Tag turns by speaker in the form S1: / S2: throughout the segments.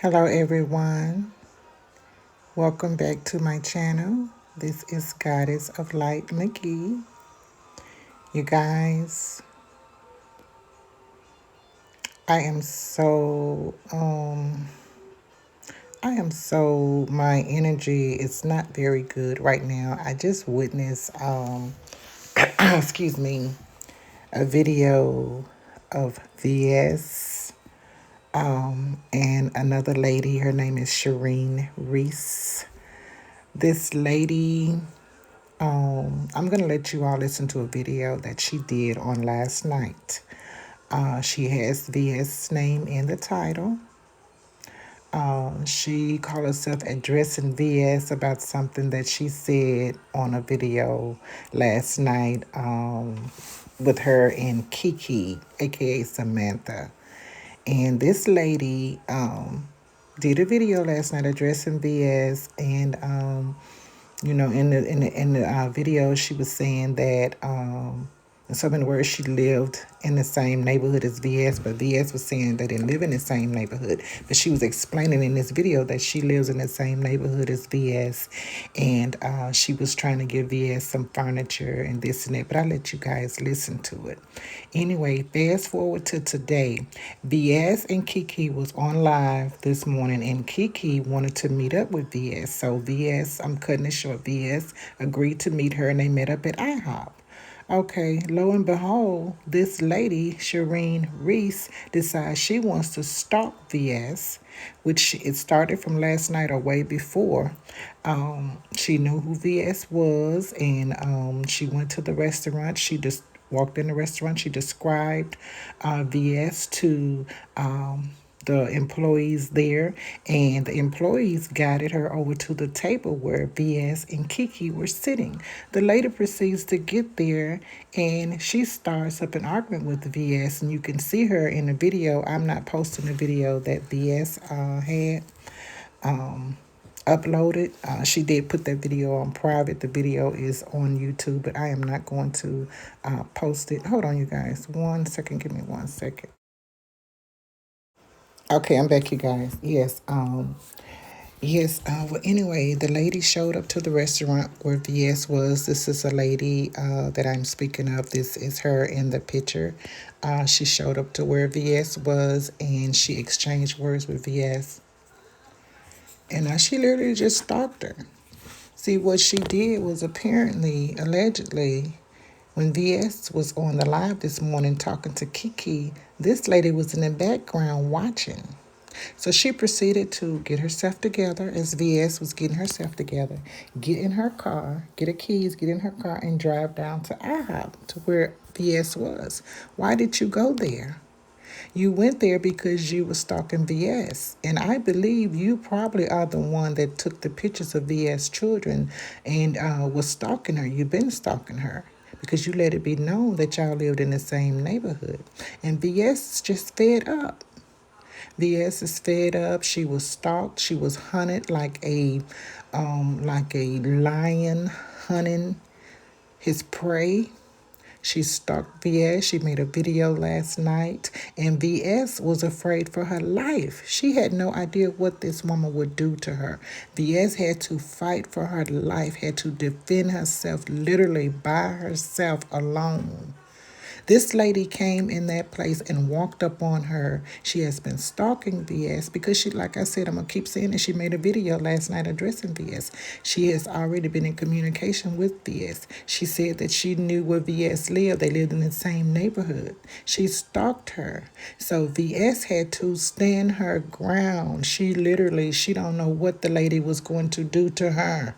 S1: Hello everyone, welcome back to my channel. This is Goddess of Light Magee. You guys, I am so my energy is not very good right now. I just witnessed excuse me, a video of VS and another lady. Her name is SHARINE Reese. This lady, I'm going to let you all listen to a video that she did on last night. She has VS name in the title. She called herself addressing VS about something that she said on a video last night with her and Kiki, aka Samantha. And this lady did a video last night addressing VS, and in the video, she was saying that in so many words, she lived in the same neighborhood as VS, but VS was saying they didn't live in the same neighborhood. But she was explaining in this video that she lives in the same neighborhood as VS, and she was trying to give VS some furniture and this and that. But I'll let you guys listen to it. Anyway, fast forward to today. VS and Kiki was on live this morning, and Kiki wanted to meet up with VS. So VS, I'm cutting it short, VS agreed to meet her, and they met up at IHOP. Okay, lo and behold, this lady, SHARINE Reese, decides she wants to stalk VS, which it started from last night or way before. She knew who VS was, and she went to the restaurant. She just walked in the restaurant. She described VS to the employees there, and the employees guided her over to the table where VS and Kiki were sitting. The lady proceeds to get there, and she starts up an argument with VS, and you can see her in the video. I'm not posting the video that VS had uploaded. She did put that video on private. The video is on YouTube, but I am not going to post it. Hold on, you guys. 1 second. Give me 1 second. Okay, I'm back, you guys. Well, anyway, the lady showed up to the restaurant where VS was. This is a lady that I'm speaking of. This is her in the picture. She showed up to where VS was, and she exchanged words with VS. And she literally just stalked her. See, what she did was apparently, allegedly, when VS was on the live this morning talking to Kiki, this lady was in the background watching. So she proceeded to get herself together as VS was getting herself together, get in her car, get her keys, get in her car, and drive down to IHOP to where VS was. Why did you go there? You went there because you were stalking VS. And I believe you probably are the one that took the pictures of VS children and was stalking her. You've been stalking her because you let it be known that y'all lived in the same neighborhood. And VS is just fed up. VS is fed up. She was stalked. She was hunted like a lion hunting his prey. She stalked VS. She made a video last night, and VS was afraid for her life. She had no idea what this woman would do to her. VS had to fight for her life, had to defend herself literally by herself alone. This lady came in that place and walked up on her. She has been stalking VS because she, like I said, I'm going to keep saying it. She made a video last night addressing VS. She has already been in communication with VS. She said that she knew where VS lived. They lived in the same neighborhood. She stalked her. So VS had to stand her ground. She don't know what the lady was going to do to her.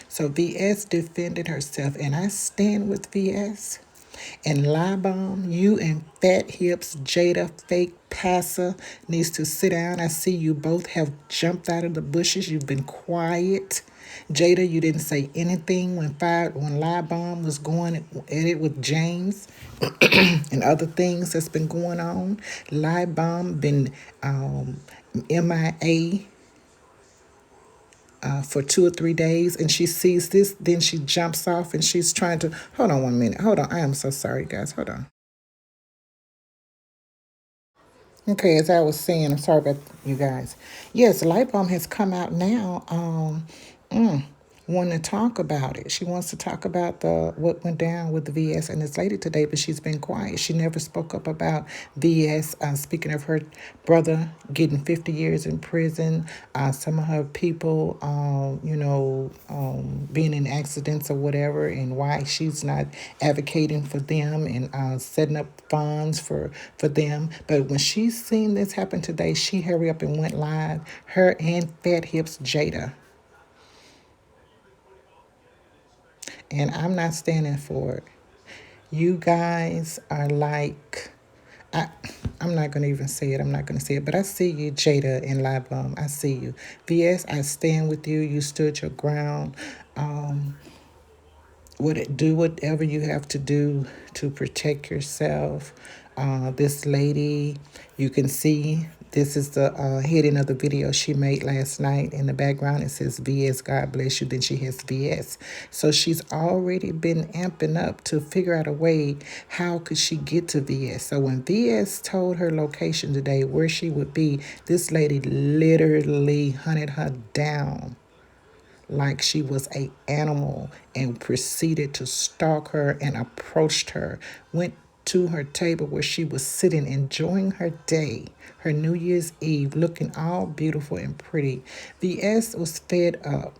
S1: So VS defended herself, and I stand with VS. And Lie Bomb, you and Fat Hips, Jada, fake passer, needs to sit down. I see you both have jumped out of the bushes. You've been quiet. Jada, you didn't say anything when Lie Bomb was going at it with James and other things that's been going on. Lie Bomb been MIA for 2 or 3 days, and she sees this, then she jumps off and she's trying to, hold on 1 minute, hold on, I am so sorry guys, hold on. Okay, as I was saying, I'm sorry about you guys. Yes, Light Balm has come out now. Want to talk about it. She wants to talk about the what went down with the VS and this lady today, but she's been quiet. She never spoke up about VS. Speaking of her brother getting 50 years in prison, some of her people, being in accidents or whatever, and why she's not advocating for them and setting up funds for them. But when she seen this happen today, she hurried up and went live. Her and Fat Hips Jada. And I'm not standing for it. You guys are like, I, I'm not going to even say it. I'm not going to say it. But I see you, Jada and Libum. I see you. VS, I stand with you. You stood your ground. Um, do whatever you have to do to protect yourself. This lady, you can see this is the heading of the video she made last night. In the background, it says VS, God bless you. Then she has VS. So she's already been amping up to figure out a way how could she get to VS. So when VS told her location today, where she would be, this lady literally hunted her down like she was a animal and proceeded to stalk her and approached her, went to her table where she was sitting enjoying her day, her New Year's Eve, looking all beautiful and pretty. VS was fed up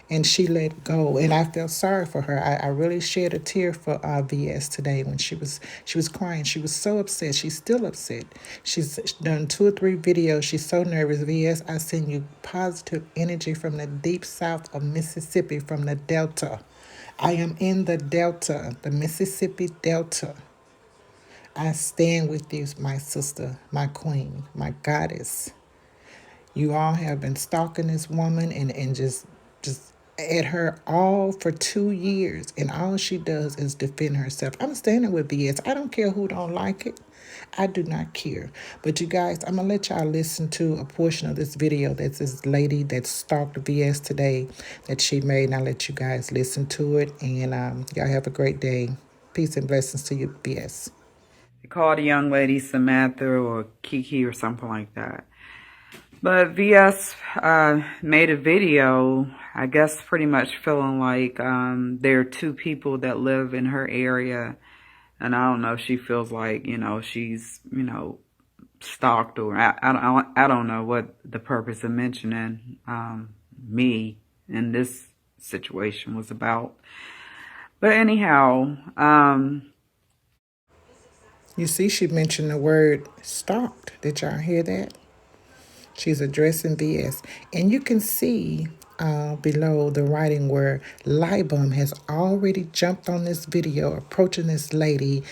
S1: and she let go, and I felt sorry for her. I really shed a tear for VS today when she was crying. She was so upset. She's still upset. She's done 2 or 3 videos. She's so nervous. VS, I send you positive energy from the deep south of Mississippi, from the Delta. I am in the Delta, the Mississippi Delta. I stand with you, my sister, my queen, my goddess. You all have been stalking this woman and just at her all for 2 years, and all she does is defend herself. I'm standing with BS. I don't care who don't like it. I do not care. But you guys, I'm gonna let y'all listen to a portion of this video that's this lady that stalked VS today that she made, and I'll let you guys listen to it. And y'all have a great day. Peace and blessings to you, VS.
S2: They called a young lady Samantha or Kiki or something like that. But VS made a video, I guess pretty much feeling like there are 2 people that live in her area. And I don't know, she feels like, she's, stalked, or I don't know what the purpose of mentioning me in this situation was about. But anyhow,
S1: You see, she mentioned the word stalked. Did y'all hear that? She's addressing VS. And you can see below the writing where Libum has already jumped on this video, approaching this lady,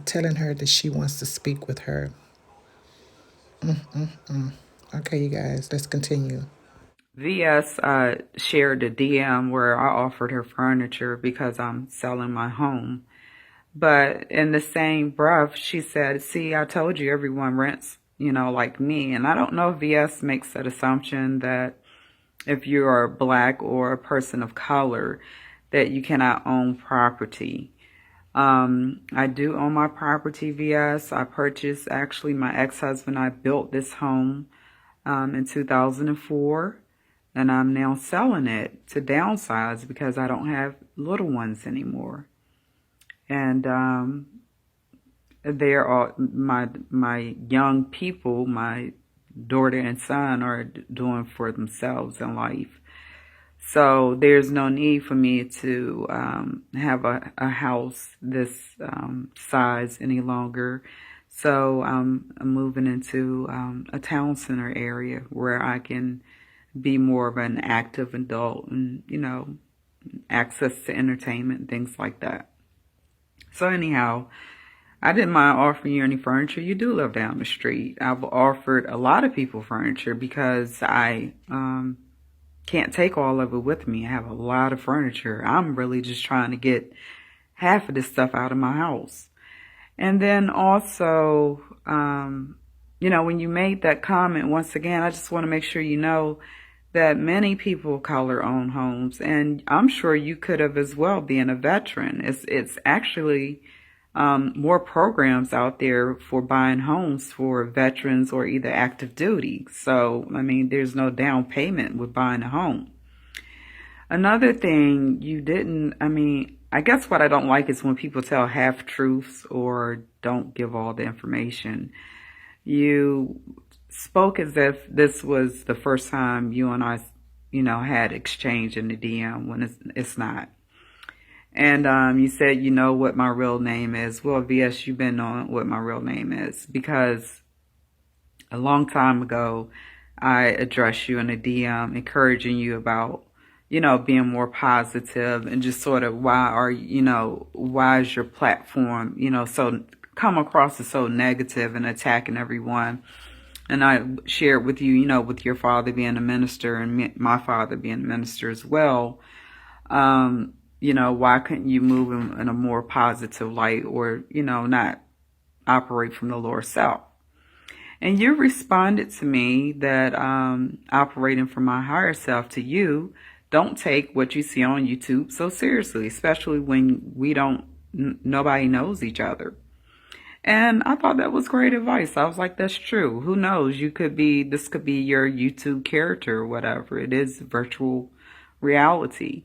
S1: telling her that she wants to speak with her. Okay, you guys, let's continue.
S2: VS shared a DM where I offered her furniture because I'm selling my home. But in the same breath, she said, see, I told you everyone rents, like me. And I don't know if VS makes that assumption that if you are black or a person of color, that you cannot own property. I do own my property, VS. I purchased, actually, my ex-husband, I built this home in 2004. And I'm now selling it to downsize because I don't have little ones anymore. And they're all my young people, my daughter and son, are doing for themselves in life. So there's no need for me to have a house this size any longer. So I'm moving into a town center area where I can be more of an active adult and, access to entertainment, things like that. So anyhow, I didn't mind offering you any furniture. You do live down the street. I've offered a lot of people furniture because I can't take all of it with me. I have a lot of furniture. I'm really just trying to get half of this stuff out of my house. And then also, when you made that comment, once again, I just want to make sure you know that many people of color own homes, and I'm sure you could have as well, being a veteran. It's actually more programs out there for buying homes for veterans or either active duty. So, I mean, there's no down payment with buying a home. Another thing you didn't, I mean, I guess what I don't like is when people tell half truths or don't give all the information. You spoke as if this was the first time you and I, had exchange in the DM when it's not. And you said you know what my real name is. Well, VS, you've been knowing what my real name is because a long time ago, I addressed you in a DM encouraging you about, being more positive and just sort of why is your platform, so come across as so negative and attacking everyone. And I shared with you, with your father being a minister and my father being a minister as well. Why couldn't you move in a more positive light or, not operate from the lower self? And you responded to me that operating from my higher self to you, don't take what you see on YouTube so seriously, especially when nobody knows each other. And I thought that was great advice. I was like, that's true. Who knows? This could be your YouTube character or whatever. It is virtual reality.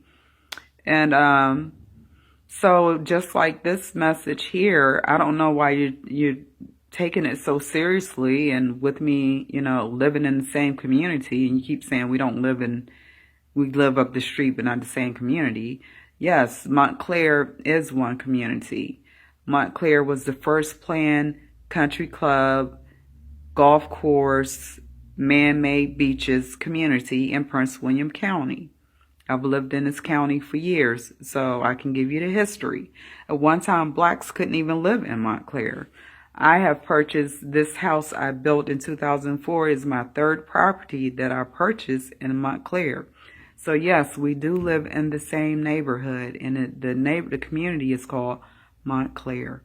S2: And so just like this message here, I don't know why you're taking it so seriously. And with me, living in the same community, and you keep saying we live up the street, but not the same community. Yes, Montclair is one community. Montclair was the first planned country club, golf course, man-made beaches community in Prince William County. I've lived in this county for years, so I can give you the history. At one time, blacks couldn't even live in Montclair. I have purchased this house I built in 2004 is my third property that I purchased in Montclair. So yes, we do live in the same neighborhood, and the community is called Montclair.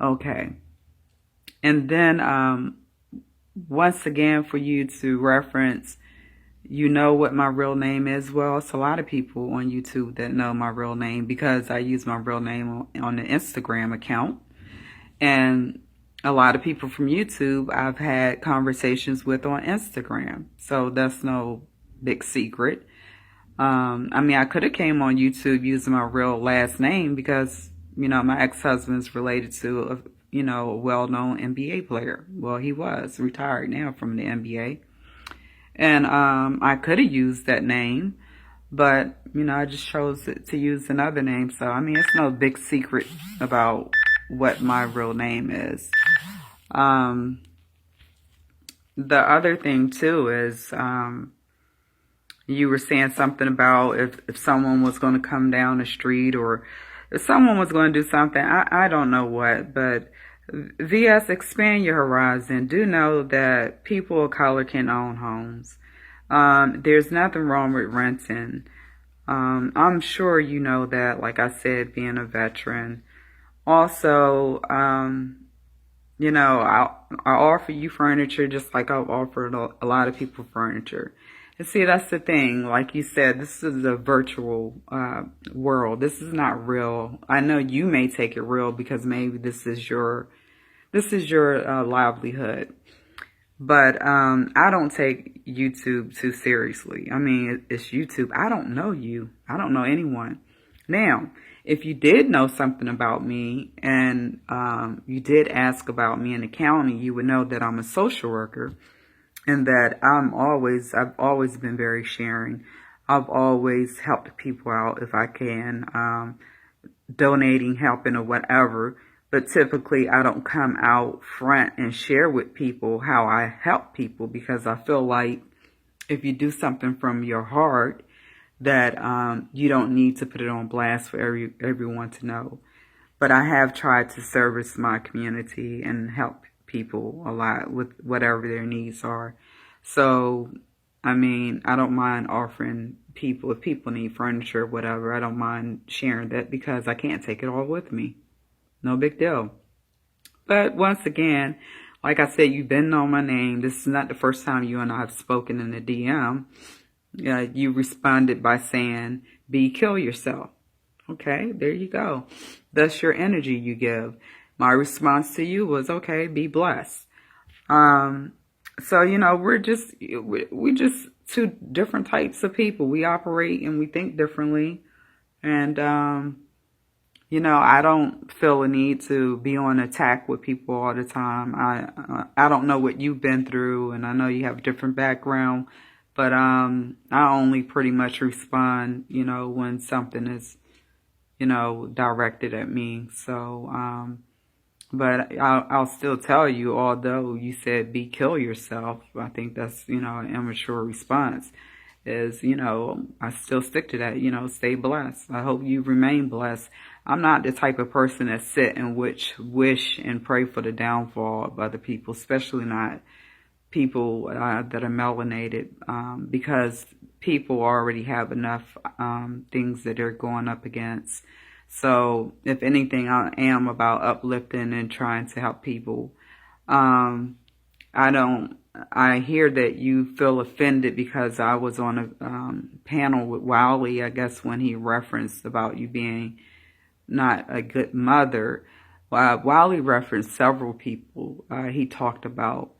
S2: Okay. And then once again, for you to reference, you know what my real name is. Well, it's a lot of people on YouTube that know my real name because I use my real name on the Instagram account. And a lot of people from YouTube I've had conversations with on Instagram. So that's no big secret. I could have came on YouTube using my real last name because my ex-husband's related to a well-known NBA player. Well, he was retired now from the NBA. And I could have used that name, but, I just chose to use another name. So, it's no big secret about what my real name is. The other thing, too, is you were saying something about if someone was going to come down the street or if someone was going to do something, I don't know what, but VS, expand your horizon. Do know that people of color can own homes. There's nothing wrong with renting. I'm sure you know that, like I said, being a veteran. Also, I offer you furniture just like I've offered a lot of people furniture. And see, that's the thing. Like you said, this is a virtual world. This is not real. I know you may take it real because maybe this is your livelihood. But I don't take YouTube too seriously. It's YouTube. I don't know you. I don't know anyone. Now, if you did know something about me and you did ask about me in the county, you would know that I'm a social worker. And that I've always been very sharing. I've always helped people out if I can, donating, helping, or whatever. But typically, I don't come out front and share with people how I help people because I feel like if you do something from your heart, that you don't need to put it on blast for everyone to know. But I have tried to service my community and help people a lot with whatever their needs are. So, I don't mind offering people, if people need furniture or whatever, I don't mind sharing that because I can't take it all with me. No big deal. But once again, like I said, you've been on my name. This is not the first time you and I have spoken in the DM. You responded by saying, kill yourself. Okay, there you go. That's your energy you give. My response to you was, okay, be blessed. Um, so, we just two different types of people. We operate and we think differently. And, I don't feel a need to be on attack with people all the time. I don't know what you've been through, and I know you have a different background, but I only pretty much respond, when something is, directed at me. So, but I'll still tell you, although you said kill yourself, I think that's, an immature response. Is, I still stick to that, stay blessed. I hope you remain blessed. I'm not the type of person that sit and wish and pray for the downfall of other people, especially not people that are melanated, because people already have enough things that they're going up against. So if anything, I am about uplifting and trying to help people. Um, I hear that you feel offended because I was on a panel with Wiley, I guess, when he referenced about you being not a good mother. Wiley referenced several people he talked about.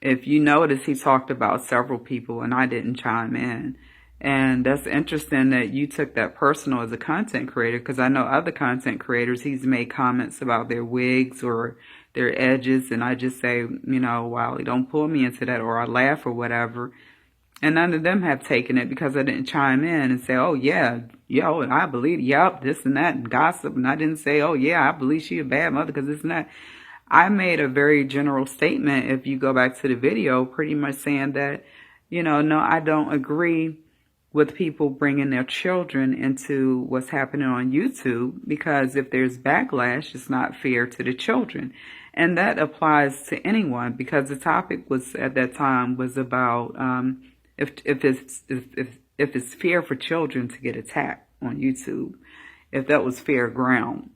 S2: If you notice, he talked about several people and I didn't chime in. And that's interesting that you took that personal as a content creator, because I know other content creators, he's made comments about their wigs or their edges, and I just say, Wiley, don't pull me into that, or I laugh or whatever. And none of them have taken it because I didn't chime in and say, oh, yeah, and I believe, yep, this and that, and gossip. And I didn't say, oh, yeah, I believe she a bad mother because this and that. I made a very general statement, if you go back to the video, pretty much saying that, no, I don't agree with people bringing their children into what's happening on YouTube, because if there's backlash, it's not fair to the children. And that applies to anyone, because the topic was at that time was about if it's fair for children to get attacked on YouTube, if that was fair ground,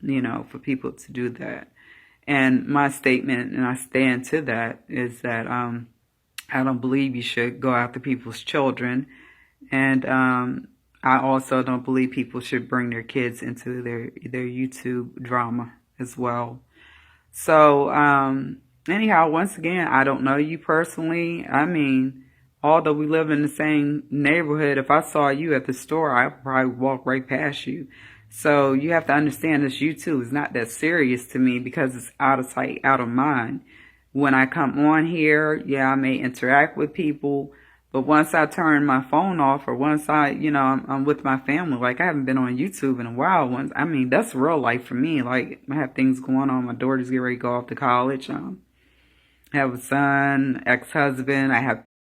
S2: for people to do that. And my statement, and I stand to that, is that I don't believe you should go after people's children. And I also don't believe people should bring their kids into their YouTube drama as well. So anyhow, once again, I don't know you personally. I mean, although we live in the same neighborhood, if I saw you at the store, I'd probably walk right past you. So you have to understand this YouTube is not that serious to me, because it's out of sight, out of mind. When I come on here, yeah, I may interact with people, but once I turn my phone off, or once I'm with my family, like I haven't been on YouTube in a while. That's real life for me. Like, I have things going on. My daughter's getting ready to go off to college. I have a son, ex-husband. I have